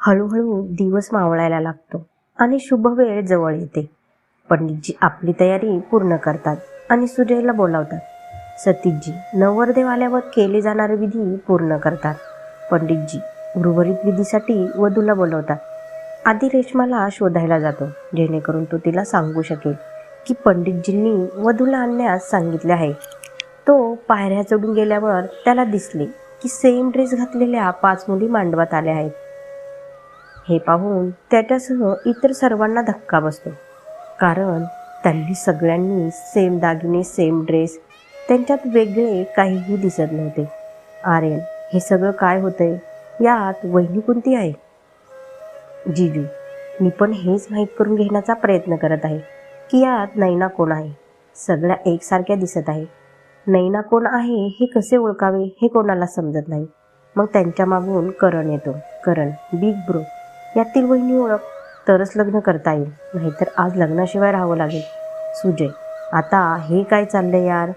हळूहळू दिवस मावळायला लागतो आणि शुभ वेळ जवळ येते. पंडितजी आपली तयारी पूर्ण करतात आणि सुजयला बोलावतात. सतीशजी नवरदेव आल्यावर केले जाणारे विधी पूर्ण करतात. पंडितजी उर्वरित विधीसाठी वधूला बोलवतात. आधी रेशमाला शोधायला जातो, जेणेकरून तो तिला सांगू शकेल की पंडितजींनी वधूला आणण्यास सांगितले आहे. तो पायऱ्या चढून गेल्यावर त्याला दिसले की सेम ड्रेस घातलेल्या 5 मुली मांडवात आल्या आहेत. हे पाहून त्याच्यासह इतर सर्वांना धक्का बसतो, कारण त्यांनी सगळ्यांनी सेम दागिने, सेम ड्रेस, त्यांच्यात वेगळे काहीही दिसत नव्हते. आर्यन, हे सगळं काय होतंय? यात वहिनी कोणती आहे? जीजू, मी पण हेच माहीत करून घेण्याचा प्रयत्न करत आहे की यात नैना कोण आहे. सगळ्या एकसारख्या दिसत आहे. नैना कोण आहे हे कसे ओळखावे हे कोणाला समजत नाही. मग त्यांच्या मागून करण येतो. करण, बिग ब्रो, यातील वहिनी ओळख, तरच लग्न करता येईल, नाहीतर आज लग्नाशिवाय राहावं लागेल. सुजय, आता हे काय चाललंय यार?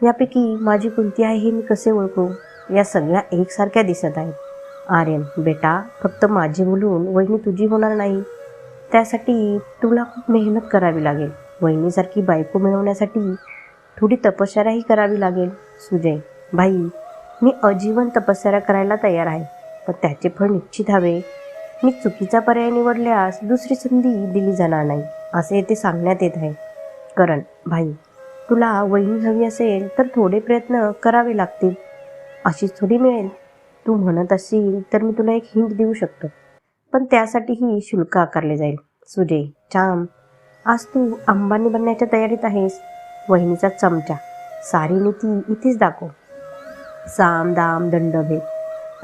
यापैकी माझी कोणती आहे हे मी कसे ओळखू? या सगळ्या एकसारख्या दिसत आहेत. आर्यन, बेटा, फक्त माझी बोलून वहिनी तुझी होणार नाही. त्यासाठी तुला खूप मेहनत करावी लागेल. वहिनीसारखी बायको मिळवण्यासाठी थोडी तपश्चर्याही करावी लागेल. सुजय, भाई, मी आजीवन तपश्चर्या करायला तयार आहे, पण त्याचे फळ निश्चित हवे. मी चुकीचा पर्याय निवडल्यास दुसरी संधी दिली जाणार नाही, असे येथे सांगण्यात येत आहे. करण, भाई, तुला वहिनी हवी असेल तर थोडे प्रयत्न करावे लागतील. अशीच थोडी मिळेल. तू म्हणत असशील तर मी तुला एक हिंट देऊ शकतो, पण त्यासाठीही शुल्क आकारले जाईल. सुजय, छान, आज तू अंबानी बनण्याच्या तयारीत आहेस. वहिनीचा चमचा, सारी नीती इथेच दाखव. साम दाम दंडभेद,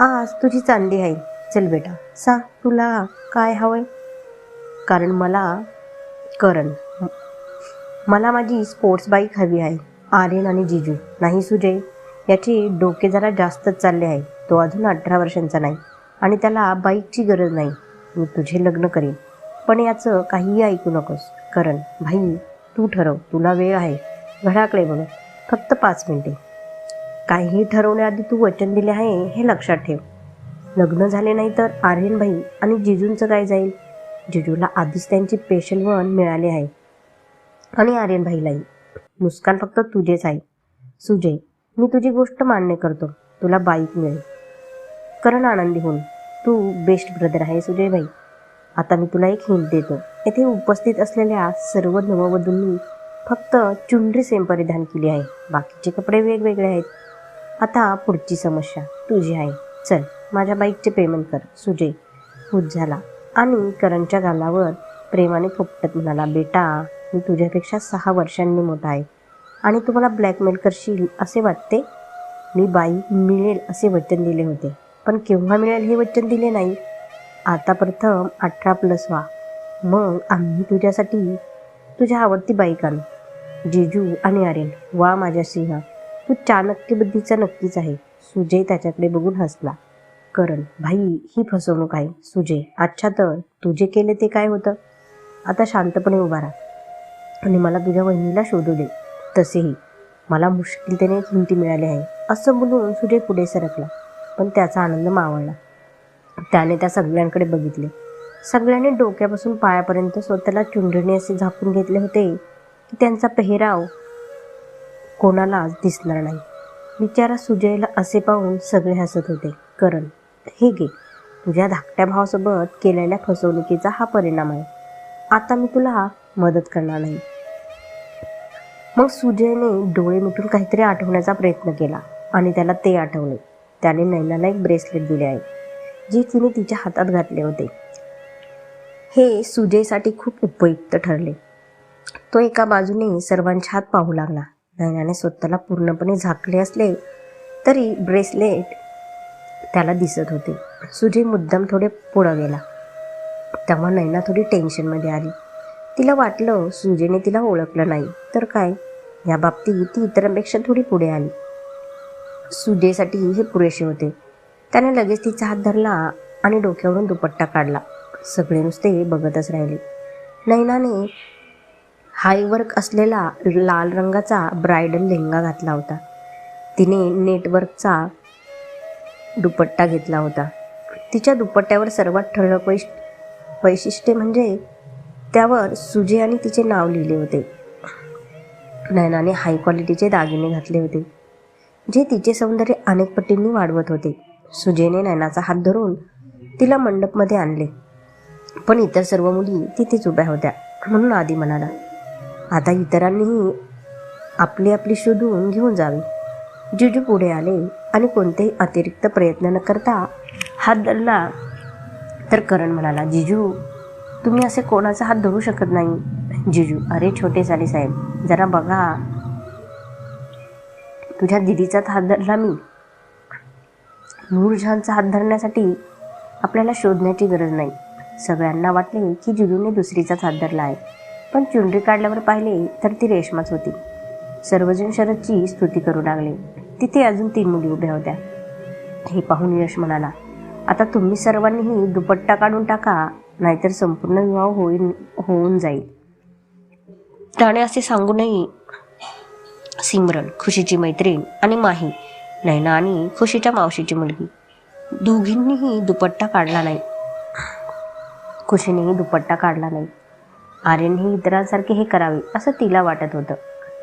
आज तुझी चांदी आहे. चल बेटा, सांग तुला काय हवंय? कारण करण, मला माझी स्पोर्ट्स बाईक हवी आहे. आर्यन आणि जीजू, नाही सुजय, याचे डोके जरा जास्तच चालले आहे. तो अजून 18 वर्षांचा नाही आणि त्याला बाईकची गरज नाही. मी तुझे लग्न करेन, पण याचं काहीही ऐकू नकोस. करण, भाई, तू ठरव, तुला वेळ आहे. घड्याकडे बघ, फक्त 5 मिनिटे. काहीही ठरवण्याआधी तू वचन दिले आहे हे लक्षात ठेव. लग्न झाले नाही तर आर्यन भाई आणि जिजूंचं काय जाईल? जिजूला आधीच त्यांची स्पेशल 1 मिळाली आहे आणि आर्यन भाईलाही. मुस्कान फक्त तुझेच आहे. सुजय, मी तुझी गोष्ट मान्य करतो, तुला बाईक मिळेल. करण आनंदी होऊन, तू बेस्ट ब्रदर आहे सुजय भाई. आता मी तुला एक हिंट देतो. येथे उपस्थित असलेल्या सर्व नववधूंनी फक्त चुनरी सेम परिधान केली आहे, बाकीचे कपडे वेगवेगळे आहेत. आता पुढची समस्या तुझी आहे. चल, माझ्या बाईकचे पेमेंट कर. सुजय खुश झाला आणि करणच्या गालावर प्रेमाने थोपटत म्हणाला, बेटा, मी तुझ्यापेक्षा 6 वर्षांनी मोठा आहे आणि तुम्हाला ब्लॅकमेल करशील असे वाटते? मी बाईक मिळेल असे वचन दिले होते, पण केव्हा मिळेल हे वचन दिले नाही. आता प्रथम 18+ व्हा, मग आम्ही तुझ्यासाठी तुझ्या आवडती बाईक आणू. जीजू आणि आर्यन, वा माझ्या सिंहा, तू चाणक्य बुद्धीचा नक्कीच आहे. सुजय त्याच्याकडे बघून हसला. करण, भाई, ही फसवणूक आहे. सुजय, अच्छा, तर तुझे केले ते काय होतं? आता शांतपणे उभा राहा आणि मला तुझ्या वहिनीला शोधू दे. तसेही मला मुश्किलतेने एक हिंटी मिळाली आहे. असं बोलून सुजय पुढे सरकला, पण त्याचा आनंद मावळला. त्याने त्या सगळ्यांकडे बघितले. सगळ्यांनी डोक्यापासून पायापर्यंत स्वतःला चुंडीने असे झाकून घेतले होते की त्यांचा पेहराव कोणालाच दिसणार नाही. बिचारा सुजयला असे पाहून सगळे हसत होते. करण, हे घे, तुझ्या धाकट्या भावासोबत केलेल्या फसवणुकीचा हा परिणाम आहे. आता मी तुला मदत करणार नाही. मग सुजयने डोळे मिटून काहीतरी आठवण्याचा प्रयत्न केला आणि त्याला ते आठवले. त्याने नैनाला एक ब्रेसलेट दिले आहे, जे तिने तिच्या हातात घातले होते. हे सुजयसाठी खूप उपयुक्त ठरले. तो एका बाजूने सर्वांच्या हात पाहू लागला. नैनाने स्वतःला पूर्णपणे झाकले असले तरी ब्रेसलेट त्याला दिसत होते. सुजय मुद्दाम थोडे पुढं गेला. तेव्हा नैना थोडी टेन्शनमध्ये आली. तिला वाटलं सुजयने तिला ओळखलं नाही तर काय. या बाबतीत ती इतरांपेक्षा थोडी पुढे आली. सुजयसाठी हे पुरेसे होते. त्याने लगेच तिचा हात धरला आणि डोक्यावरून दुपट्टा काढला. सगळे नुसते बघतच राहिले. नैनाने हायवर्क असलेला लाल रंगाचा ब्रायडल लेहंगा घातला होता. तिने नेटवर्कचा दुपट्टा घेतला होता. तिच्या दुपट्ट्यावर सर्वात ठळक वैशिष्ट्य म्हणजे त्यावर सुजे आणि तिचे नाव लिहिले होते. नयनाने हाय क्वालिटीचे दागिने घातले होते, जे तिचे सौंदर्य अनेक पटींनी वाढवत होते. सुजेने नयनाचा हात धरून तिला मंडपमध्ये आणले, पण इतर सर्व मुली तिथेच उभ्या होत्या. म्हणून आदी म्हणाला, आता इतरांनीही आपली आपली शोधून घेऊन जावी. जिजू पुढे आले आणि कोणतेही अतिरिक्त प्रयत्न न करता हात धरला तर करण म्हणाला, जिजू तुम्ही असे कोणाचा हात धरू शकत नाही. जिजू, अरे छोटे साली साहेब, जरा बघा, तुझ्या दिदीचाच हात धरला मी. नूरजहानचा हात धरण्यासाठी आपल्याला शोधण्याची गरज नाही. सगळ्यांना वाटले की जिजूने दुसरीचाच हात धरला आहे, पण चुनरी काढल्यावर पाहिले तर ती रेशमाच होती. सर्वजण शरदची स्तुती करू लागले. तिथे अजून 3 मुली उभ्या होत्या. हे पाहून यश म्हणाला, आता तुम्ही सर्वांनीही दुपट्टा काढून टाका, नाहीतर संपूर्ण विवाह होऊन जाईल. त्याने असे सांगूनही सिमरन, खुशीची मैत्रीण, आणि माही, नैना आणि खुशीच्या मावशीची मुलगी, दोघींनीही दुपट्टा काढला नाही. खुशीनेही दुपट्टा काढला नाही. आर्यनही इतरांसारखे हे करावे असं तिला वाटत होतं.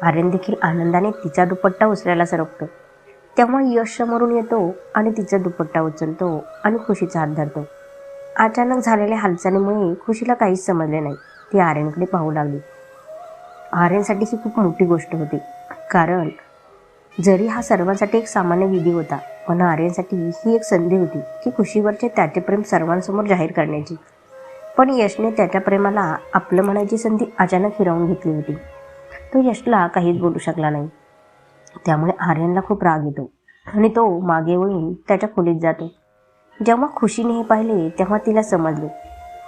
आर्यन देखील आनंदाने तिचा दुपट्टा उचलायला सरकतो. तेव्हा यश समोरून येतो आणि तिचा दुपट्टा उचलतो आणि खुशीचा हात धरतो. अचानक झालेल्या हालचालीमुळे खुशीला काहीच समजले नाही. ती आर्यनकडे पाहू लागली. आर्यनसाठी ही खूप मोठी गोष्ट होती, कारण जरी हा सर्वांसाठी एक सामान्य विधी होता, पण आर्यनसाठी ही एक संधी होती की खुशीवरचे त्याचे प्रेम सर्वांसमोर जाहीर करण्याची. पण यशने त्याच्या प्रेमाला आपलं म्हणायची संधी अचानक हिरावून घेतली होती. तो यशला काहीच बोलू शकला नाही. त्यामुळे आर्यनला खूप राग येतो आणि तो मागे वळून त्याच्या खोलीत जातो. जेव्हा खुशीने हे पाहिले तेव्हा तिला समजले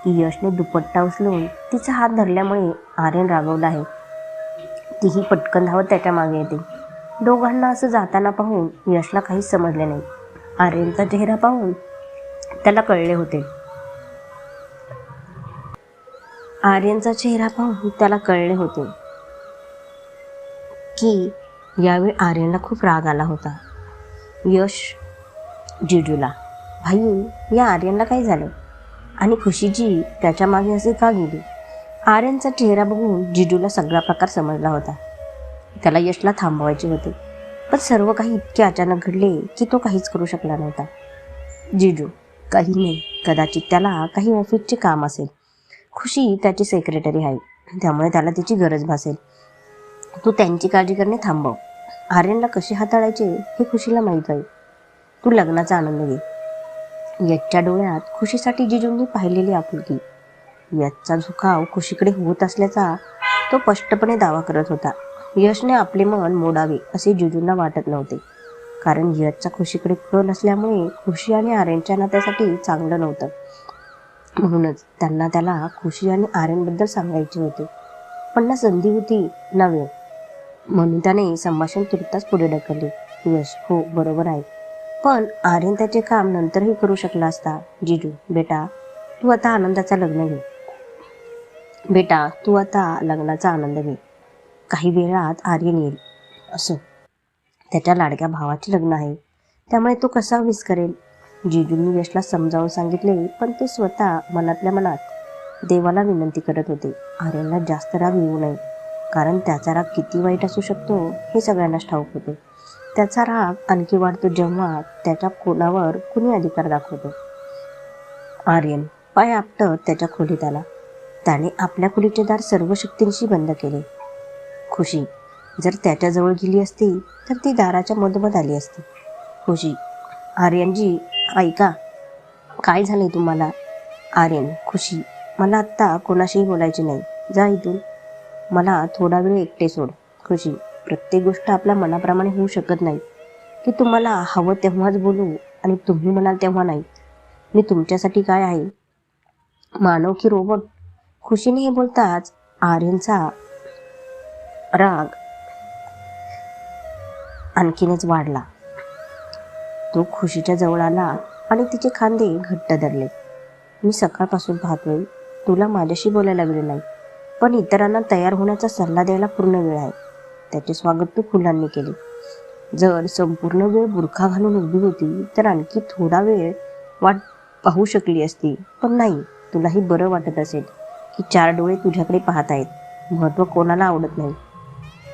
की यशने दुपट्टा उचलून तिचा हात धरल्यामुळे आर्यन रागवला आहे. तीही पटकन धावत त्याच्या मागे येते. दोघांना असं जाताना पाहून यशला काहीच समजले नाही. आर्यनचा चेहरा पाहून त्याला कळले होते. की यावेळी आर्यनला खूप राग आला होता. यश जिजूला, भाई या आर्यनला काय झालं आणि खुशीजी त्याच्या मागे असे का गेली? आर्यनचा चेहरा बघून जिजूला सगळा प्रकार समजला होता. त्याला यशला थांबवायचे होते, पण सर्व काही इतके अचानक घडले की तो काहीच करू शकला नव्हता. जिजू, काही नाही, कदाचित त्याला काही ऑफिसचे काम असेल. खुशी त्याची सेक्रेटरी आहे, त्यामुळे त्याला तिची गरज भासेल. तू त्यांची काळजी करणे थांबव. आर्यनला कसे हाताळायचे हे खुशीला माहीत आहे. तू लग्नाचा आनंद घे. यशच्या डोळ्यात खुशीसाठी जिजूंनी पाहिलेली आपुलकी, यशचा झुकाव खुशीकडे होत असल्याचा तो स्पष्टपणे दावा करत होता. यशने आपले मन मोडावे असे जिजूंना वाटत नव्हते, कारण यशचा खुशीकडे कल असल्यामुळे खुशी आणि आर्यनच्या नात्यासाठी चांगलं नव्हतं. म्हणूनच त्यांना त्याला खुशी आणि आर्यनबद्दल सांगायचे होते, पण ना संधी होती ना वेळ. म्हणून त्याने संभाषण तुर्तास पुढे ढकलले. यश, हो बरोबर आहे, पण आर्यन त्याचे काम नंतरही करू शकला असता. जिजू, बेटा तू आता लग्नाचा आनंद घे. काही वेळात आर्यन येईल. असो, त्याच्या लाडक्या भावाचे लग्न आहे, त्यामुळे तो कसा मिस करेल. जिजूंनी यशला समजावून सांगितले, पण ते स्वतः मनातल्या मनात देवाला विनंती करत होते, आर्यनला जास्त राग येऊ नये, कारण त्याचा राग किती वाईट असू शकतो हे सगळ्यांनाच ठाऊक होते. त्याचा राग आणखी वाढतो जेव्हा त्याच्या कोणावर कुणी अधिकार दाखवतो. आर्यन पाय आपटत त्याच्या खोलीत आला. त्याने आपल्या खोलीचे दार सर्व शक्तींशी बंद केले. खुशी जर त्याच्याजवळ गेली असती तर ती दाराच्या मधोमध आली असती. खुशी, आर्यनजी ऐका, काय झाले तुम्हाला? आर्यन, खुशी, मला आत्ता कोणाशीही बोलायचे नाही, जा इथून. मला थोडा वेळ एकटे सोड. खुशी, प्रत्येक गोष्ट आपल्या मनाप्रमाणे होऊ शकत नाही की तुम्हाला हवं तेव्हाच बोलू आणि तुम्ही म्हणाल तेव्हा नाही. मी तुमच्यासाठी काय आहे, मानव की रोबोट? खुशीने हे बोलताच आर्यनचा राग आणखीनच वाढला. तो खुशीच्या जवळ आला आणि तिचे खांदे घट्ट धरले. मी सकाळपासून पाहतोय, तुला माझ्याशी बोलायला वेळ नाही, पण इतरांना तयार होण्याचा सल्ला द्यायला पूर्ण वेळ आहे. त्याचे स्वागत तू फुलांनी केले. जर संपूर्ण वेळ बुरखा घालून उभी होती तर आणखी थोडा वेळ पाहू शकली असती, पण नाही. तुलाही बरं वाटत असेल की 4 डोळे तुझ्याकडे पाहत आहेत. महत्त्व कोणाला आवडत नाही.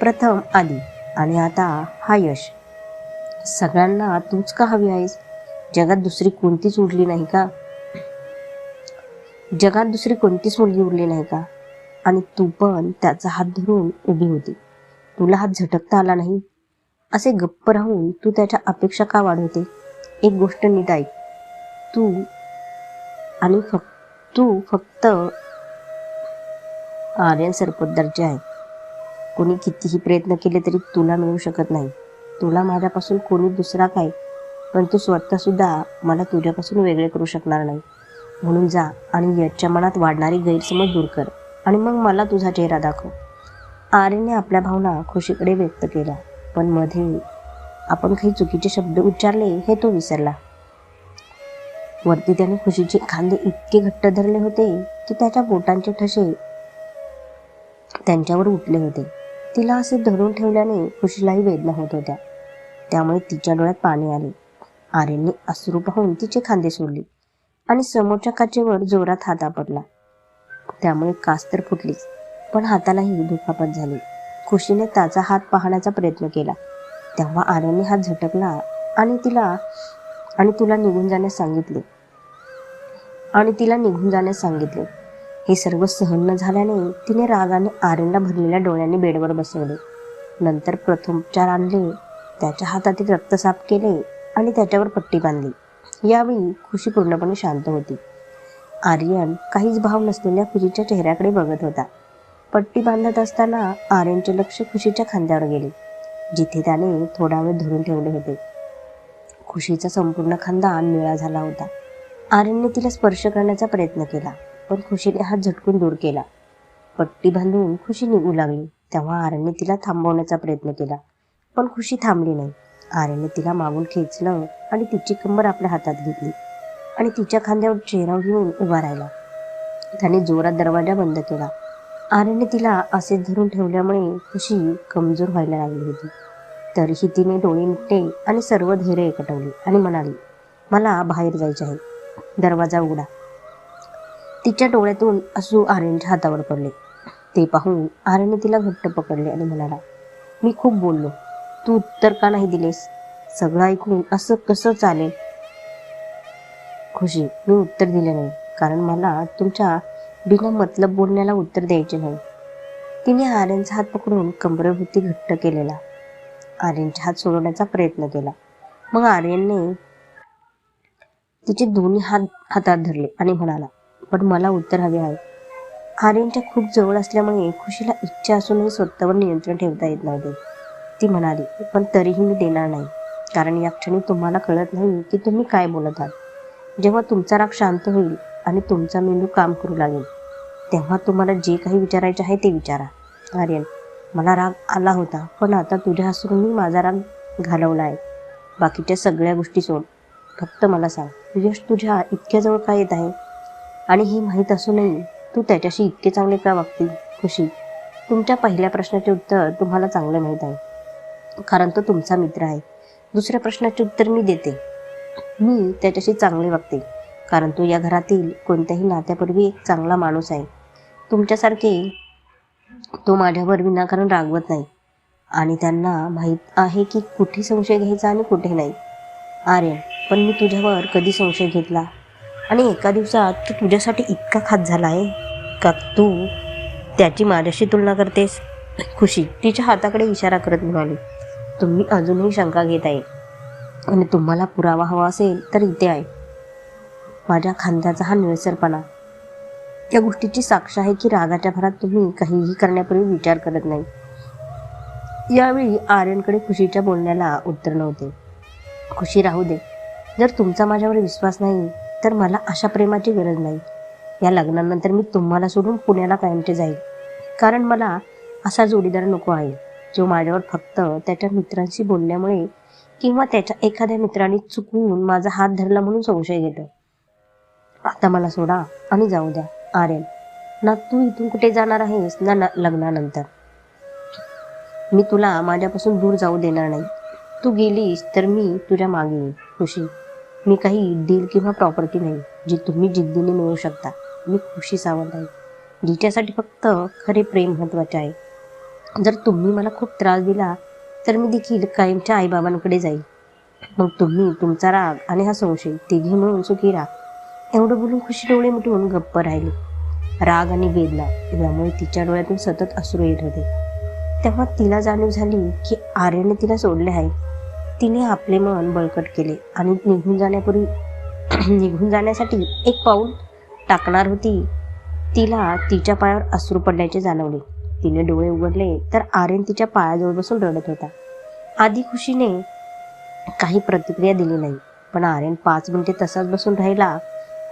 प्रथम आधी आणि आता हा यश. सगळ्यांना तूच का हवी आहेस? जगात दुसरी कोणतीच उरली नाही का? जगात दुसरी कोणतीच मुलगी उरली नाही का? आणि तू पण त्याचा हात धरून उभी होती. तुला हात झटकता आला नाही. असे गप्प राहून तू त्याच्या अपेक्षा का वाढवते? एक गोष्ट नीट ऐक. तू आणि तू फक्त आर्यन सरपोतदारचे आहे. कोणी कितीही प्रयत्न केले तरी तुला मिळू शकत नाही. तुला माझ्यापासून कोणी दुसरा काय, पण तू स्वतः सुद्धा मला तुझ्यापासून वेगळे करू शकणार नाही. म्हणून जा आणि याच्या मनात वाढणारी गैरसमज दूर कर आणि मग मला तुझा चेहरा दाखव. आर्यनने आपल्या भावना खुशीकडे व्यक्त केल्या, पण मध्ये आपण काही चुकीचे शब्द उच्चारले हे तो विसरला. वरती त्याने खुशीचे खांदे इतके घट्ट धरले होते की त्याच्या बोटांचे ठसे त्यांच्यावर उठले होते. तिला असे धरून ठेवल्याने खुशीलाही वेदना होत होत्या. त्यामुळे तिच्या डोळ्यात पाणी आले. आर्यनने अश्रू पाहून तिचे खांदे सोडले आणि समोरच्या काचेवर जोरात हात आपटला. त्यामुळे काच तर फुटलीच, पण हातालाही दुखापत झाली. खुशीने त्याचा हात पाहण्याचा प्रयत्न केला तेव्हा आर्यनने हात झटकला आणि तिला निघून जाण्यास सांगितले. हे सर्व सहन न झाल्याने तिने रागाने आर्यनला भरलेल्या डोळ्यांनी बेडवर बसवले. नंतर प्रथमोपचार आणले, त्याच्या हातातील रक्त साफ केले आणि त्याच्यावर पट्टी बांधली. यावेळी खुशी पूर्णपणे शांत होती. आर्यन काहीच भाव नसलेल्या खुशीच्या चेहऱ्याकडे बघत होता. पट्टी बांधत असताना आर्यनचे लक्ष खुशीच्या खांद्यावर गेले, जिथे त्याने थोडा वेळ धरून ठेवले होते. खुशीचा संपूर्ण खांदा निळा झाला होता. आर्यनने तिला स्पर्श करण्याचा प्रयत्न केला, पण खुशीने हात झटकून दूर केला. पट्टी बांधून खुशी निघू लागली तेव्हा आर्यनने तिला थांबवण्याचा प्रयत्न केला, पण खुशी थांबली नाही. आर्यनने तिला मागून खेचलं आणि तिची कंबर आपल्या हातात घेतली आणि तिच्या खांद्यावर चेहरा घेऊन उभा राहिला. त्याने जोरात दरवाजा बंद केला. आर्यनने तिला असेच धरून ठेवल्यामुळे खुशी कमजोर व्हायला लागली होती. तरीही तिने डोळे मिटले आणि सर्व धैर्य एकवटले आणि म्हणाली, मला बाहेर जायचे आहे. दरवाजा उघडा. तिच्या डोळ्यातून अश्रू आर्यनच्या हातावर पडले. ते पाहून आर्यनने तिला घट्ट पकडले आणि म्हणाला, मी खूप बोललो, तू उत्तर का नाही दिलेस? सगळं ऐकून असं कसं चालेल? खुशी, मी उत्तर दिले नाही कारण मला तुमच्या बिना मतलब बोलण्याला उत्तर द्यायचे नाही. तिने आर्यनचा हात पकडून कंबरेभोवती घट्ट केलेला. आर्यनचे हात सोडवण्याचा प्रयत्न केला. मग आर्यनने तिचे दोन्ही हात हातात धरले आणि म्हणाला, पण मला उत्तर हवे आहे. आर्यनच्या खूप जवळ असल्यामुळे खुशीला इच्छा असूनही स्वतःवर नियंत्रण ठेवता येत नव्हते. ती म्हणाली, पण तरीही मी देणार नाही, कारण या क्षणी तुम्हाला कळत नाही की तुम्ही काय बोलत आहात. जेव्हा तुमचा राग शांत होईल आणि तुमचा मेंदू काम करू लागेल तेव्हा तुम्हाला जे काही विचारायचे आहे ते विचारा. आर्यन, मला राग आला होता, पण आता तुझ्या हसून माझा राग घालवला आहे. बाकीच्या सगळ्या गोष्टी सोड. फक्त मला सांग, यश तुझ्या इतक्या जवळ का येत आहे? आणि हे माहीत असूनही तू त्याच्याशी इतके चांगले का वागते? खुशी, तुमच्या पहिल्या प्रश्नाचे उत्तर तुम्हाला चांगले माहीत आहे, कारण तो तुमचा मित्र आहे. दुसऱ्या प्रश्नाचे उत्तर मी देते. मी त्याच्याशी चांगले वागते कारण तो या घरातील कोणत्याही नात्यापूर्वी एक चांगला माणूस आहे. तुमच्यासारखे तो माझ्यावर विनाकारण रागवत नाही आणि त्यांना माहीत आहे की कुठे संशय घ्यायचा आणि कुठे नाही. आर्यन, पण मी तुझ्यावर कधी संशय घेतला? आणि एका दिवसात तो तुझ्यासाठी इतका खास झाला आहे का तू त्याची माझ्याशी तुलना करतेस? खुशी तिच्या हाताकडे इशारा करत म्हणाली, तुम्ही अजूनही शंका घेत आहे आणि तुम्हाला पुरावा हवा असेल तर इथे आहे. माझ्या खांद्याचा हा निळसरपणा त्या गोष्टीची साक्ष आहे की रागाच्या भरात तुम्ही काहीही करण्यापूर्वी विचार करत नाही. यावेळी आर्यनकडे खुशीच्या बोलण्याला उत्तर नव्हते. खुशी, राहू दे. जर तुमचा माझ्यावर विश्वास नाही तर मला अशा प्रेमाची गरज नाही. या लग्नानंतर मी तुम्हाला सोडून पुण्याला कायमचे जाईल, कारण मला असा जोडीदार नको आहे जो माझ्यावर फक्त त्याच्या मित्रांशी बोलल्यामुळे किंवा त्याच्या एखाद्या मित्राने चुकवून माझा हात धरला म्हणून संशय घेतो. आता मला सोडा आणि जाऊ द्या. आर्यन, ना तू इथून कुठे जाणार आहेस ना लग्नानंतर. मी तुला माझ्यापासून दूर जाऊ देणार नाही. तू गेलीस तर मी तुझ्या मागे येईन. खुशी, मी काही डील किंवा प्रॉपर्टी नाही जी तुम्ही जिद्दीने मिळवू शकता. मी खुशी सावंत आहे, जिच्यासाठी फक्त खरे प्रेम महत्त्वाचे आहे. जर तुम्ही मला खूप त्रास दिला तर मी देखील कायमच्या आईबाबांकडे जाईल. मग तुम्ही तुमचा राग आणि हा संशय तिघे मिळून सुखी राहा. एवढं बोलून खुशी डोळे मिटवून गप्प राहिली. राग आणि वेदना यामुळे तिच्या डोळ्यातून सतत अश्रू येत होते. तेव्हा तिला जाणीव झाली की आर्यने तिला सोडले आहे. तिने आपले मन बळकट केले आणि निघून जाण्यासाठी एक पाऊल टाकणार होती. तिला तिच्या पायावर अश्रू पडल्याचे जाणवले. तिने डोळे उघडले तर आर्यन तिच्या पायाजवळ बसून रडत होता. आधी खुशीने काही प्रतिक्रिया दिली नाही, पण आर्यन 5 मिनिटे तसाच बसून राहिला.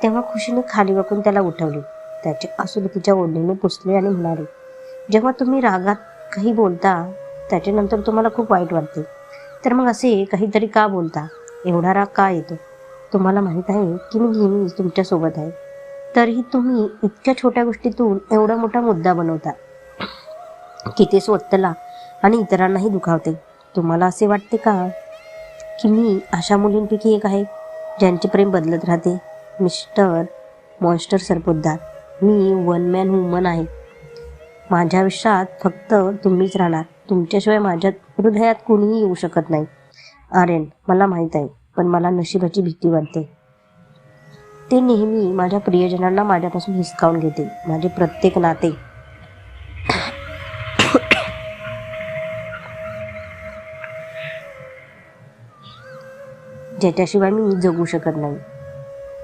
तेव्हा खुशीने खाली वाकून त्याला उठवले. त्याचे अश्रू तिच्या ओढणीने पुसले आणि म्हणाले, जेव्हा तुम्ही रागात काही बोलता त्याच्यानंतर तुम्हाला खूप वाईट वाटते, तर मग असे काहीतरी का बोलता? एवढा राग का येतो? तुम्हाला माहीत आहे की मी नेहमीच तुमच्यासोबत आहे, तरीही तुम्ही इतक्या छोट्या गोष्टीतून एवढा मोठा मुद्दा बनवता की ते स्वतःला आणि इतरांनाही दुखावते. तुम्हाला असे वाटते का की मी अशा मुलींपैकी एक आहे ज्यांचे प्रेम बदलत राहते? मिस्टर मॉन्स्टर सरपोतदार, मी वन मॅन वुमन आहे. माझ्या आयुष्यात फक्त तुम्हीच राहणार. तुमच्याशिवाय माझ्या हृदयात कोणीही येऊ शकत नाही. आर्यन, मला माहीत आहे, पण मला नशिबाची भीती वाटते. ते नेहमी माझ्या प्रियजनांना माझ्यापासून हिसकावून घेते. माझे प्रत्येक नाते ज्याच्याशिवाय मी जगू शकत नाही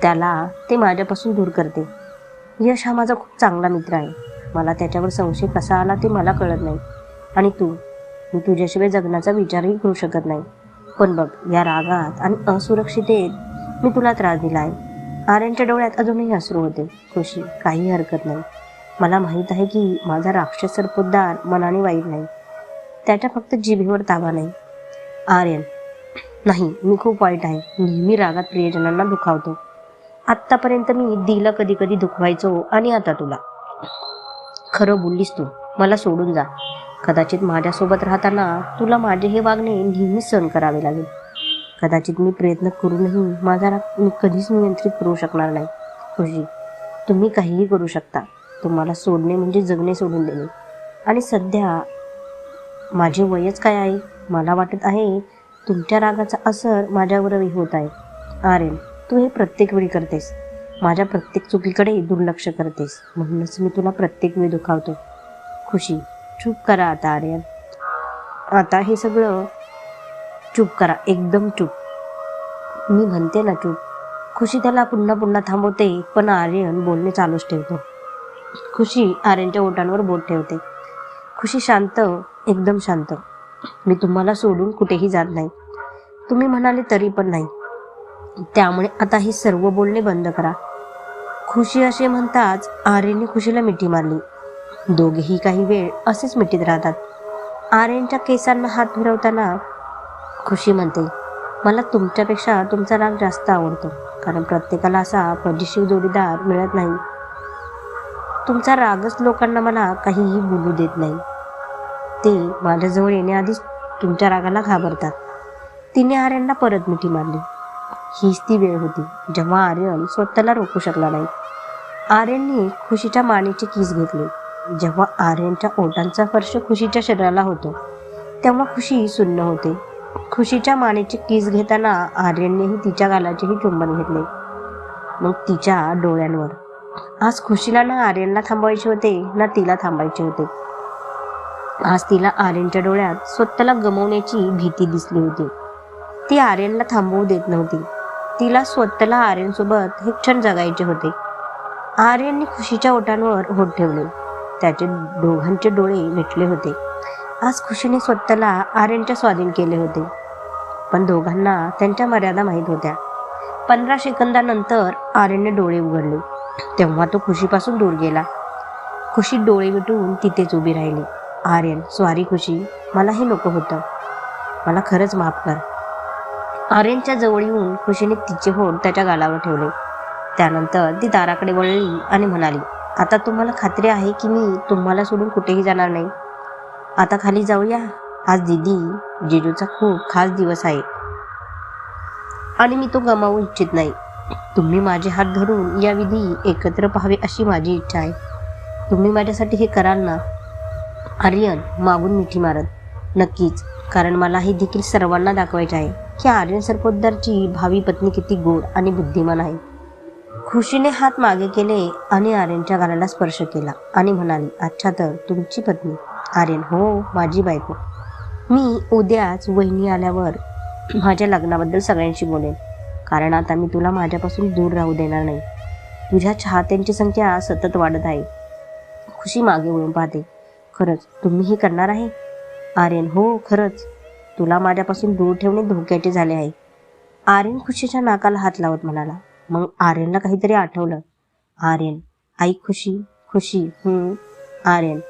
त्याला ते माझ्यापासून दूर करते. यश हा माझा खूप चांगला मित्र आहे. मला त्याच्यावर संशय कसा आला ते मला कळत नाही. आणि मी तुझ्याशिवाय जगण्याचा विचारही करू शकत नाही. पण बघ, या रागात आणि असुरक्षितेत मी तुला त्रास दिला आहे. आर्यनच्या डोळ्यात अजूनही अश्रू होते. खुशी, काही हरकत नाही. मला माहीत आहे की माझा राक्षस सरपोतदार मनाने वाईट नाही. त्याच्या फक्त जिभेवर ताबा नाही. आर्यन, नाही, मी खूप वाईट आहे. नेहमी रागात प्रियजनांना दुखावतो. आत्तापर्यंत मी दिला कधी कधी दुखवायचो आणि आता तुला. खरं बोललीस तू. मला सोडून जा. कदाचित माझ्यासोबत राहताना तुला माझे हे वागणे नेहमीच सहन करावे लागेल. कदाचित मी प्रयत्न करूनही माझा राग मी कधीच नियंत्रित करू शकणार नाही. खुशी, तुम्ही काहीही करू शकता. तुम्हाला सोडणे म्हणजे जगणे सोडून देणे. आणि सध्या माझे वयच काय आहे? मला वाटत आहे तुमच्या रागाचा असर माझ्यावरही होत आहे. आर्यन, तू हे प्रत्येक वेळी करतेस. माझ्या प्रत्येक चुकीकडे दुर्लक्ष करतेस. म्हणूनच मी तुला प्रत्येक वेळी दुखावतो. खुशी, चूप करा आता आर्यन. आता हे सगळं चूप करा, एकदम चूप. मी म्हणते ना चूप. खुशी त्याला पुन्हा पुन्हा थांबवते, पण आर्यन बोलणे चालूच ठेवतो. खुशी आर्यनच्या ओठांवर बोट ठेवते. खुशी शांत, एकदम शांत. मी तुम्हाला सोडून कुठेही जात नाही. तुम्ही म्हणाले तरी पण नाही. त्यामुळे आता हे सर्व बोलणे बंद करा. खुशी असे म्हणताच आर्यनने खुशीला मिठी मारली. दोघेही काही वेळ असेच मिठीत राहतात. आर्यनच्या केसांना हात फिरवताना खुशी म्हणते, मला तुमच्यापेक्षा तुमचा राग जास्त आवडतो, कारण प्रत्येकाला असा पद्धतशीर जोडीदार मिळत नाही. तुमचा रागच लोकांना मला काहीही बोलू देत नाही. ते माझ्याजवळ येण्याआधीच तुमच्या रागाला घाबरतात. तिने आर्यनला परत मिठी मारली. हीच ती वेळ होती जेव्हा आर्यन स्वतःला रोखू शकला नाही. आर्यनने खुशीच्या मानेचे किस घेतले. जेव्हा आर्यनच्या ओठांचा स्पर्श खुशीच्या शरीराला होतो तेव्हा खुशी सुन्न होते. खुशीच्या मानेचे किस घेताना आर्यननेही तिच्या गालाचेही चुंबन घेतले, मग तिच्या डोळ्यांवर. आज खुशीला ना आर्यनला थांबवायचे होते ना तिला थांबायचे होते. आज तिला आर्यनच्या डोळ्यात स्वतःला गमावण्याची भीती दिसली होती. ती आर्यनला थांबवू देत नव्हती. तिला स्वतःला आर्यनसोबत हे क्षण जगायचे होते. आर्यनने खुशीच्या ओठांवर होठ ठेवले. त्याचे दोघांचे डोळे मिटले होते. आज खुशीने स्वतःला आर्यनच्या स्वाधीन केले होते, पण दोघांना त्यांच्या मर्यादा माहीत होत्या. 15 सेकंदानंतर आर्यनने डोळे उघडले. तेव्हा तो खुशीपासून दूर गेला. खुशी डोळे मिटून तिथेच उभी राहिली. आर्यन, सॉरी खुशी, मला हे नको होतं. मला खरंच माफ कर. आर्यनच्या जवळ येऊन खुशीने तिचे होठ त्याच्या गालावर ठेवले. त्यानंतर ती दाराकडे वळली आणि म्हणाली, आता तुम्हाला खात्री आहे की मी तुम्हाला सोडून कुठेही जाणार नाही? आता खाली जाऊया. आज दीदी जिजूचा खूप खास दिवस आहे. आणि मी तो गमावू इच्छित नाही. तुम्ही माझे हात धरून या विधी एकत्र पाहावे अशी माझी इच्छा आहे. तुम्ही माझ्यासाठी हे कराल ना? आर्यन मागून मिठी मारत. नक्कीच, कारण मला हे देखील सर्वांना दाखवायचे आहे की आर्यन सरपोतदारची भावी पत्नी किती गोड आणि बुद्धिमान आहे. खुशीने हात मागे केले आणि आर्यनच्या गालाला स्पर्श केला आणि म्हणाली, अच्छा तर तुमची पत्नी? आर्यन, हो, माझी बायको. मी उद्याच वहिनी आल्यावर माझ्या लग्नाबद्दल सगळ्यांशी बोलेन, कारण आता मी तुला माझ्यापासून दूर राहू देणार नाही. तुझ्या चाहत्यांची संख्या सतत वाढत आहे. खुशी मागे वळून पाहते. खरंच तुम्ही हे करणार आहे? आर्यन, हो, खरंच. तुला माझ्यापासून दूर ठेवणे धोक्याचे झाले आहे. आर्यन खुशीच्या नाकाला हात लावत म्हणाला. मग आर्यनला काहीतरी आठवलं. आर्यन, आई खुशी. खुशी, आर्यन,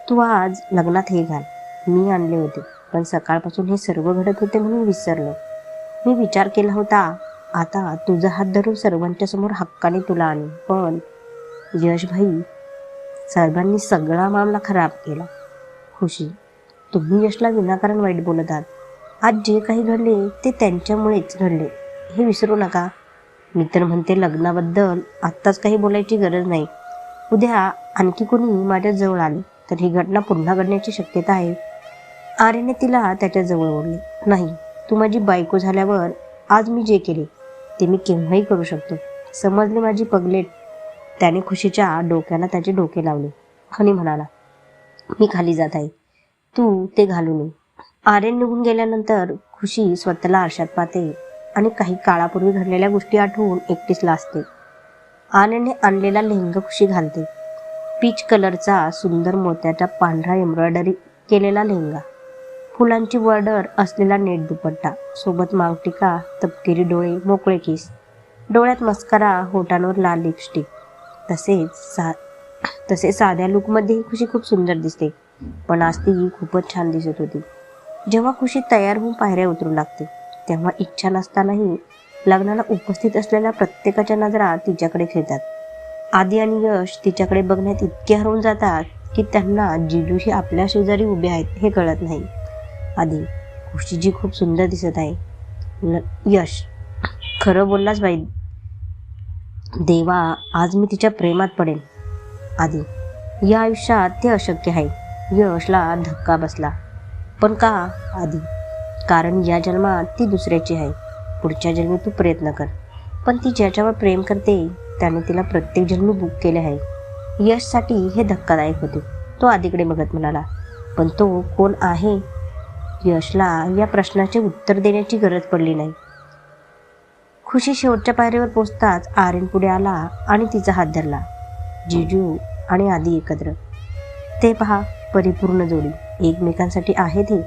तू आज लग्नात हे घाल. मी आणले होते, पण सकाळपासून हे सर्व घडत होते म्हणून विसरलो. मी विचार केला होता आता तुझा हात धरून सर्वांच्या समोर हक्काने तुला आणीन, पण यश भाई साहेबांनी सगळा मामला खराब केला. खुशी, तुम्ही यशला विनाकारण वाईट बोलत आहात. आज जे काही घडले ते त्यांच्यामुळेच घडले, हे विसरू नका. मी तर म्हणते लग्नाबद्दल आत्ताच काही बोलायची गरज नाही. उद्या आणखी कोणी माझ्या जवळ आले तर ही घटना पुन्हा घडण्याची शक्यता आहे. आर्यने तिला त्याच्या जवळ ओढले. नाही, तू माझी बायको झाल्यावर आज मी जे केले ते मी केव्हाही करू शकतो. समजले माझी पगलेट? त्याने खुशीच्या डोक्याला त्याचे डोके लावले आणि म्हणाला, मी खाली जात आहे, तू ते घालून ये. आर्यन निघून गेल्यानंतर खुशी स्वतःला आरशात पाहते आणि काही काळापूर्वी घडलेल्या गोष्टी आठवून एकटीच लाजते. आर्यनने आणलेला लेहंगा खुशी घालते. पीच कलरचा सुंदर मोत्याचा पांढरा एम्ब्रॉयडरी केलेला लेहंगा, फुलांची बॉर्डर असलेला नेट दुपट्टा, सोबत मांगटिका, तपकिरी डोळे, मोकळे केस, डोळ्यात मस्कारा, होटांवर लाल लिपस्टिक. तसे साध्या लुकमध्ये खुशी खूप सुंदर दिसते, पण आज ती खूपच छान दिसत होती. जेव्हा खुशी तयार होऊन पायऱ्या उतरू लागते तेव्हा इच्छा नसतानाही लग्नाला उपस्थित असलेल्या प्रत्येकाच्या नजरा तिच्याकडे खेळतात. आदी आणि यश तिच्याकडे बघण्यात इतके हरवून जातात की त्यांना जिजूही आपल्या शेजारी उभे आहेत हे कळत नाही. आदी, खुशीजी खूप सुंदर दिसत आहे. यश, खरं बोललास बाई. देवा, आज मी तिच्या प्रेमात पडेल. आदी, या आयुष्यात ते अशक्य आहे. यशला धक्का बसला. पण का? आदी, कारण या जन्मात ती दुसऱ्याची आहे. पुढच्या जन्मी तू प्रयत्न कर. पण ती ज्याच्यावर प्रेम करते त्याने तिला प्रत्येक जन्मी बुक केले आहे. यशसाठी हे धक्कादायक होते. तो आदीकडे बघत म्हणाला, पण तो कोण आहे? यशला या प्रश्नाचे उत्तर देण्याची गरज पडली नाही. खुशी शेवटच्या पायरीवर पोचताच आर्यन पुढे आला आणि तिचा हात धरला. जिजू आणि आदी एकत्र. ते पहा, परिपूर्ण जोडी एकमेकांसाठी आहेत हे.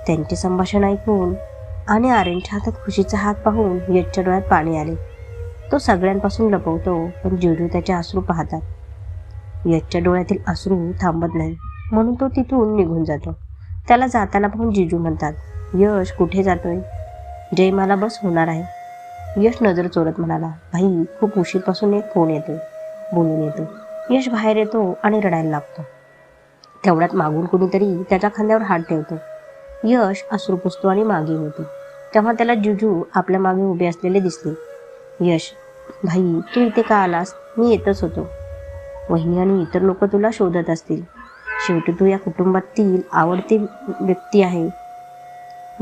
त्यांचे संभाषण ऐकून आणि आर्यनच्या हातात खुशीचा हात पाहून यशच्या डोळ्यात पाणी आले. तो सगळ्यांपासून लपवतो, पण जिजू त्याचे अश्रू पाहतात. यशच्या डोळ्यातील अश्रू थांबत नाही म्हणून तो तिथून निघून जातो. त्याला जाताना पाहून जिजू म्हणतात, यश कुठे जातोय? जयमाला बस होणार आहे. यश नजर चोरत म्हणाला, भाई खूप उशीरपासून एक फोन येतोय, बोलून येतो. यश बाहेर येतो आणि रडायला लागतो. तेवढ्यात मागून कुणीतरी त्याच्या खांद्यावर हात ठेवतो. यश अश्रू पुसतो आणि मागे होतो. तेव्हा त्याला जिजू आपल्या मागे उभे असलेले दिसले. यश, भाई तू इथे का आलास? मी येतच होतो. वहिनी आणि इतर लोक तुला शोधत असतील. शेवटी तू या कुटुंबातील आवडती व्यक्ती आहे.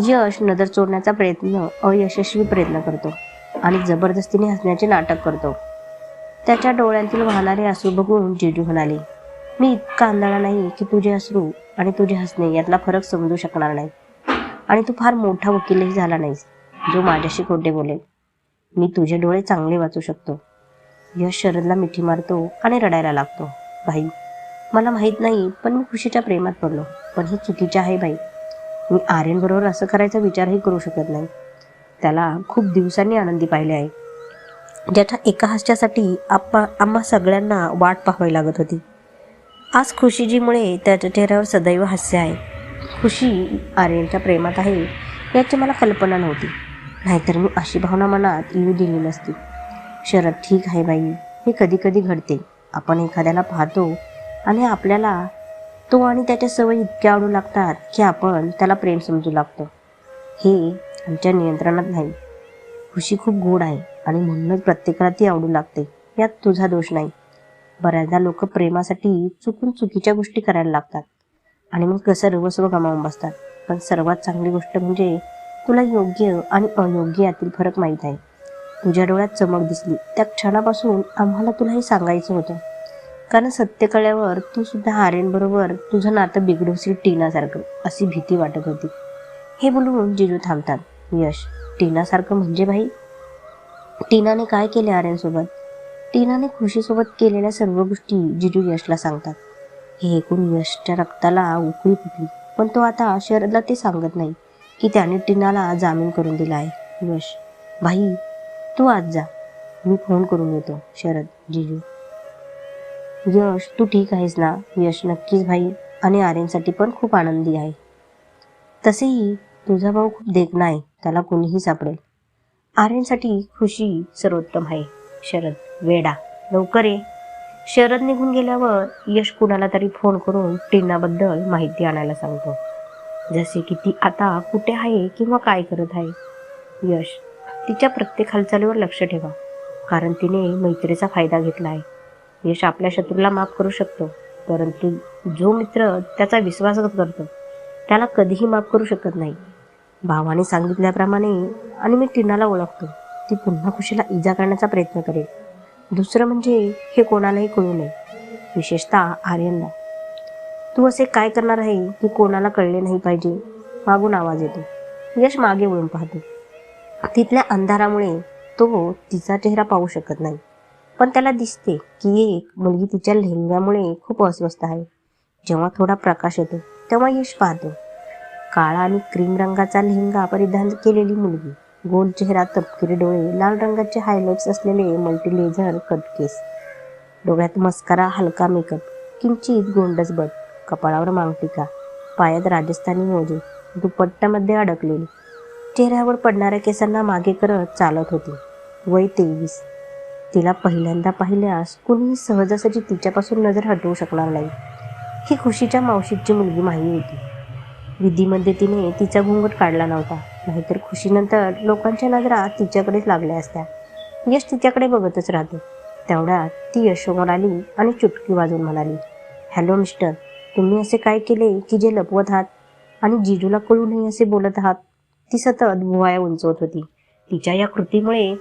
यश नजर चोरण्याचा अयशस्वी प्रयत्न करतो आणि जबरदस्तीने हसण्याचे नाटक करतो. त्याच्या डोळ्यांतील वाहणारे अश्रू बघून जिजू म्हणाले, मी इतका आंधळा नाही की तुझे अश्रू आणि तुझे हसणे यातला फरक समजू शकणार नाही. आणि तू फार मोठा वकीलही झाला नाहीस जो माझ्याशी खोटे बोलेल. मी तुझे डोळे चांगले वाचू शकतो. यश शरदला मिठी मारतो आणि रडायला लागतो. भाई, मला माहीत नाही, पण मी खुशीच्या प्रेमात पडलो. पण हे चुकीचे आहे बाई. मी आर्यन बरोबर असं करायचा विचारही करू शकत नाही. त्याला खूप दिवसांनी आनंदी पाहिले आहे, ज्याच्या एका हास्यासाठी आम्हा सगळ्यांना वाट पाहावी लागत होती. आज खुशीजीमुळे त्याच्या चेहऱ्यावर सदैव हास्य आहे. खुशी आर्यनच्या प्रेमात आहे याची मला कल्पना नव्हती, नाहीतर मी अशी भावना मनात येऊ दिली नसती. शरद, ठीक आहे बाई, हे कधी कधी घडते. आपण एखाद्याला पाहतो आणि आपल्याला तो आणि त्याच्या सवयी इतक्या आवडू लागतात की आपण त्याला प्रेम समजू लागतो. हे आमच्या नियंत्रणात नाही. खुशी खूप गोड आहे आणि म्हणूनच प्रत्येकाला ती आवडू लागते. यात तुझा दोष नाही. बऱ्याचदा लोक प्रेमासाठी चुकून चुकीच्या गोष्टी करायला लागतात आणि मग सर्वस्व गमावून बसतात. पण सर्वात चांगली गोष्ट म्हणजे तुला योग्य आणि अयोग्य यातील फरक माहीत आहे. तुझ्या डोळ्यात चमक दिसली त्या क्षणापासून आम्हाला तुला हे सांगायचं होतं, कारण सत्य कळल्यावर तू सुद्धा आर्यनबरोबर तुझं नातं बिघडवशील टीनासारखं, अशी भीती वाटत होती. हे बोलून जिजू थांबतात. यश, टीनासारखं म्हणजे भाई? टीनाने काय केले आर्यनसोबत? टीनाने खुशीसोबत केलेल्या सर्व गोष्टी जिजू यशला सांगतात. हे ऐकून यशच्या रक्ताला उकळी फुटली, पण तो आता शरदला ते सांगत नाही की त्याने टीनाला जामीन करून दिला आहे. यश, भाई तू आज जा, मी फोन करून येतो. शरद, जिजू. यश, तू ठीक आहेस ना? यश, नक्कीच भाई, आणि आर्यनसाठी पण खूप आनंदी आहे. तसेही तुझा भाऊ खूप देखणा आहे, त्याला कोणीही सापडेल. आर्यनसाठी खुशी सर्वोत्तम आहे. शरद, वेडा, लवकर ये. शरद निघून गेल्यावर यश कुणाला तरी फोन करून टीनाबद्दल माहिती आणायला सांगतो, जसे की ती आता कुठे आहे किंवा काय करत आहे. यश, तिच्या प्रत्येक हालचालीवर लक्ष ठेवा, कारण तिने मैत्रीचा फायदा घेतला आहे. यश आपल्या शत्रूला माफ करू शकतो, परंतु जो मित्र त्याचा विश्वासघात करतो त्याला कधीही माफ करू शकत नाही. भावाने सांगितल्याप्रमाणे आणि मी टीनाला ओळखतो, ती पुन्हा खुशीला इजा करण्याचा प्रयत्न करेल. दुसरं म्हणजे हे कोणालाही कळू नये, विशेषतः आर्यनला. तू असे काय करणार आहे की कोणाला कळले नाही पाहिजे? मागून आवाज येतो. यश मागे वळून पाहतो. तिथल्या अंधारामुळे तो तिचा चेहरा पाहू शकत नाही, पण त्याला दिसते की एक मुलगी तिच्या लेहंग्यामुळे खूप अस्वस्थ आहे. जेव्हा थोडा प्रकाश येतो तेव्हा यश पाहतो काळा आणि क्रीम रंगाचा लेहंगा परिधान केलेली मुलगी, गोल चेहरा, तपकिरी डोळे, लाल रंगाचे हायलाइट्स असलेले मल्टीलेझर कटकेस, डोळ्यात मस्कारा, हलका मेकअप, किंचित गोंडस बट, कपाळावर मांगटिका, पायात राजस्थानी मोजे, दुपट्ट्यामध्ये अडकलेली, चेहऱ्यावर पडणाऱ्या केसांना मागे करत चालत होती. वय 23. तिला पहिल्यांदा पाहिल्यास कुणीही सहजासहजी तिच्यापासून नजर हटवू शकणार नाही. ही खुशीच्या मावशीची मुलगी माही होती. विधीमध्ये तिने तिचा घुंगट काढला नव्हता, नाहीतर खुशीनंतर लोकांच्या नजरा तिच्याकडेच लागल्या असत्या. यश तिच्याकडे बघतच राहतो. तेवढ्यात ती यशोमोर आली आणि चुटकी वाजवून म्हणाली, हॅलो मिस्टर, तुम्ही असे काय केले की जे लपवत आहात आणि जिजूला कळू नये असे बोलत आहात? ती सतत भुवया उंचवत होती. तिच्या या कृतीमुळे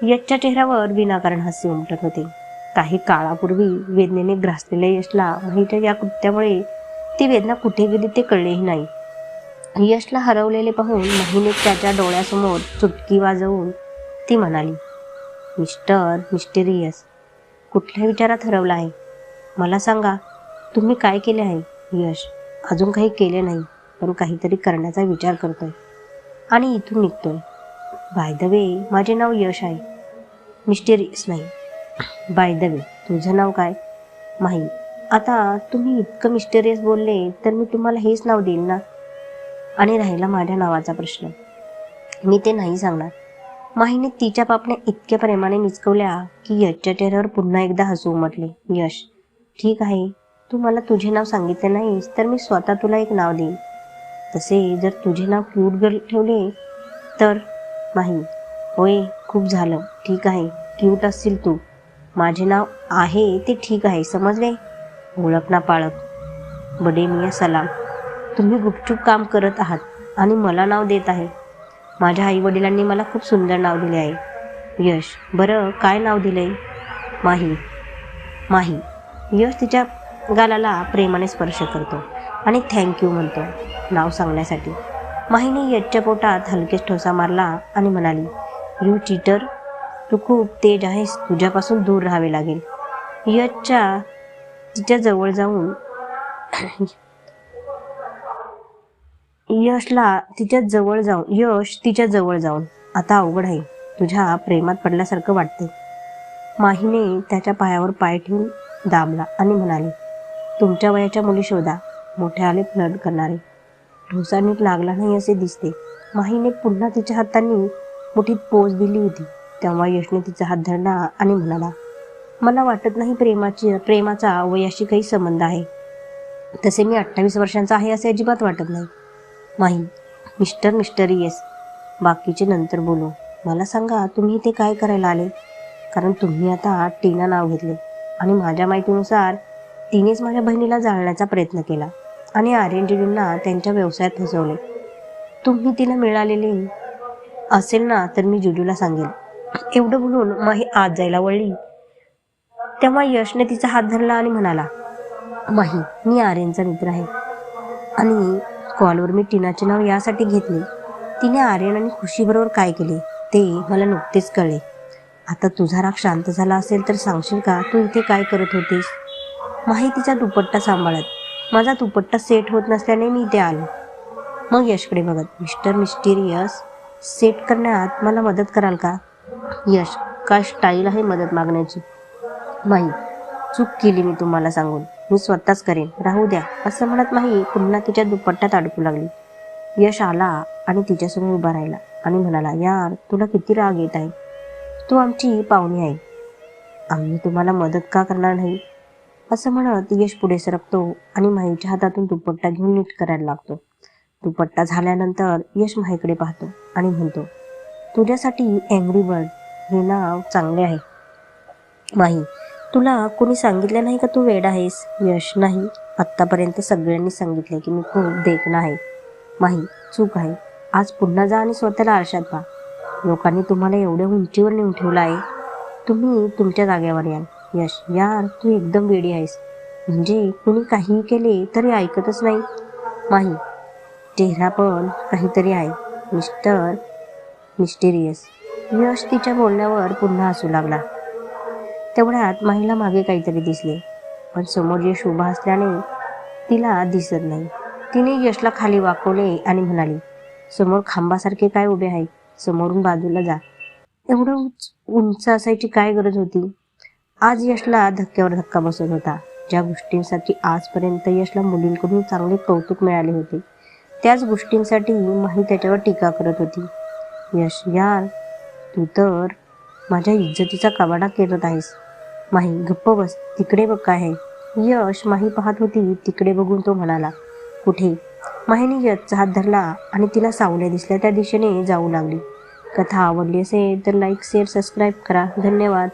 यशच्या चेहऱ्यावर विनाकारण हास्य उमटत होते. काही काळापूर्वी वेदनेने ग्रासलेल्या यशला माहीच्या या कृत्यामुळे ती वेदना कुठे गेली ते कळलेही नाही. यशला हरवलेले पाहून माहीने त्याच्या डोळ्यासमोर चुटकी वाजवून ती म्हणाली, मिस्टर मिस्टेरियस, कुठल्या विचारात हरवला आहे? मला सांगा, तुम्ही काय केले आहे? यश, अजून काही केले नाही, पण काहीतरी करण्याचा विचार करतोय आणि इथून निघतोय. बाय द वे, माझे नाव यश आहे. मिस्टेरियस नाही. बाय द वे, तुझं नाव काय? माही. आता तुम्ही इतकं मिस्टेरियस बोलले तर मी तुम्हाला हेच नाव देईल ना? आणि राहिला माझ्या नावाचा प्रश्न, मी ते नाही सांगणार. माहीने तिच्या पापण्या इतक्या प्रेमाने निचकवल्या की यशच्या चेहऱ्यावर पुन्हा एकदा हसू उमटले. यश, ठीक आहे, तू मला तुझे नाव सांगितले नाहीस तर मी स्वतः तुला एक नाव देईन. तसे जर तुझे नाव क्यूट गर्ल ठेवले तर? माही, होय, खूप झालं, ठीक आहे, क्यूट असशील तू. माझे नाव आहे ते ठीक आहे, समजले? ओळख ना पाळक. बडे मिया सलाम. तुम्ही गुपचूप काम करत आहात आणि मला नाव देत आहे. माझ्या आईवडिलांनी मला खूप सुंदर नाव दिले आहे. यश, बरं काय नाव दिले? माही. माही. यश तिच्या गालाला प्रेमाने स्पर्श करतो आणि थँक्यू म्हणतो नाव सांगण्यासाठी. माहीने यशच्या पोटात हलकेच ठोसा मारला आणि म्हणाली, यू चीटर, तू खूप तेज आहेस, तुझ्यापासून दूर राहावे लागेल. तिच्या जवळ जाऊन यश तिच्या जवळ जाऊन आता अवघड आहे, तुझ्या प्रेमात पडल्यासारखं वाटते. माहीने त्याच्या पायावर पाय ठेवून दाबला आणि म्हणाली, तुमच्या वयाच्या मुली शोधा, मोठे आले फ्लर्ट करणारे. ठोसा नीट लागला नाही असे दिसते. माहीने पुन्हा तिच्या हातांनी मुठीत पोच दिली होती. तेव्हा यशने तिचा हात धरला आणि म्हणाला, मला वाटत नाही प्रेमाचा वयाशी काही संबंध आहे. तसे मी 28 वर्षांचा आहे असे अजिबात वाटत नाही. माही, मिस्टर मिस्टरियस, बाकीचे नंतर बोलू. मला सांगा तुम्ही इथे काय करायला आले? कारण तुम्ही आता टीना नाव घेतले आणि माझ्या माहितीनुसार तिनेच माझ्या बहिणीला जाळण्याचा प्रयत्न केला आणि आर्यन त्यांच्या व्यवसायात फसवले. तुम्ही तिला मिळालेले असेल ना तर मी जुजूला सांगेल. एवढं बोलून माही आत जायला वळली तेव्हा यशने तिचा हात धरला आणि म्हणाला, माही, मी आर्यनचा मित्र आहे आणि कॉलवर मी टीनाचे नाव यासाठी घेतले. तिने आर्यन आणि खुशीबरोबर काय केले ते मला नुकतेच कळले. आता तुझा राग शांत झाला असेल तर सांगशील का तू इथे काय करत होतीस? माही तिचा दुपट्टा सांभाळत, माझा दुपट्टा सेट होत नसल्याने मी इथे आलो. मग यशकडे बघत, मिस्टर मिस्टिरियस, सेट करण्यात मला मदत कराल का? यश, काय स्टाईल आहे मदत मागण्याची? माही, चूक केली मी तुम्हाला सांगून, मी स्वतःच करेन, राहू द्या, असं म्हणत माही पुन्हा तिच्या दुपट्ट्यात अडकू लागली. यश आला आणि तिच्यासमोर उभा राहिला आणि म्हणाला, यार तुला किती राग येत आहे? तू आमची पाहुणी आहे, आम्ही तुम्हाला मदत का करणार नाही? असं म्हणत यश पुढे सरकतो आणि माहीच्या हातातून दुपट्टा घेऊन नीट करायला लागतो. दुपट्टा झाल्यानंतर यश माहीकडे पाहतो आणि म्हणतो, तुझ्यासाठी अँग्री बर्ड हे नाव चांगले आहे. माही, तुला कोणी सांगितलं नाही का तू वेडा आहेस? यश, नाही, आत्तापर्यंत सगळ्यांनी सांगितले की मी खूप देखणा आहे. माही, चूक आहे, आज पुन्हा जा आणि स्वतःला आरशात पहा. लोकांनी तुम्हाला एवढ्या उंचीवर नेऊन ठेवलं आहे, तुम्ही तुमच्या जागेवर याल. यश, यार तू एकदम वेडी आहेस, म्हणजे कुणी काहीही केले तरी ऐकतच नाही. माही, चेहरा पण काहीतरी आहे मिस्टर मिस्टिरियस. यश तिच्या बोलण्यावर पुन्हा हसू लागला. तेवढ्यात माहीला मागे काहीतरी दिसले, पण समोर यश उभा असल्याने तिला दिसत नाही. तिने यशला खाली वाकवले आणि म्हणाली, समोर खांबासारखे काय उभे आहे, समोरून बाजूला जा. एवढं उंच असायची काय गरज होती? आज यशला धक्क्यावर धक्का बसत होता. ज्या गोष्टींसाठी आजपर्यंत यशला मुलींकडून चांगले कौतुक मिळाले होते, त्याच गोष्टींसाठी माही त्याच्यावर टीका करत होती. यश, यार तू तर माझ्या इज्जतीचा कवाडा करत आहेस. माही, गप्प बस, तिकडे बघ काय आहे. यश माही पाहत होती तिकडे बघून तो म्हणाला, कुठे? माहीने यशचा हात धरला आणि तिला सावल्या दिसल्या त्या दिशेने जाऊ लागली. कथा आवडली असेल तर लाईक, शेअर, सबस्क्राईब करा. धन्यवाद.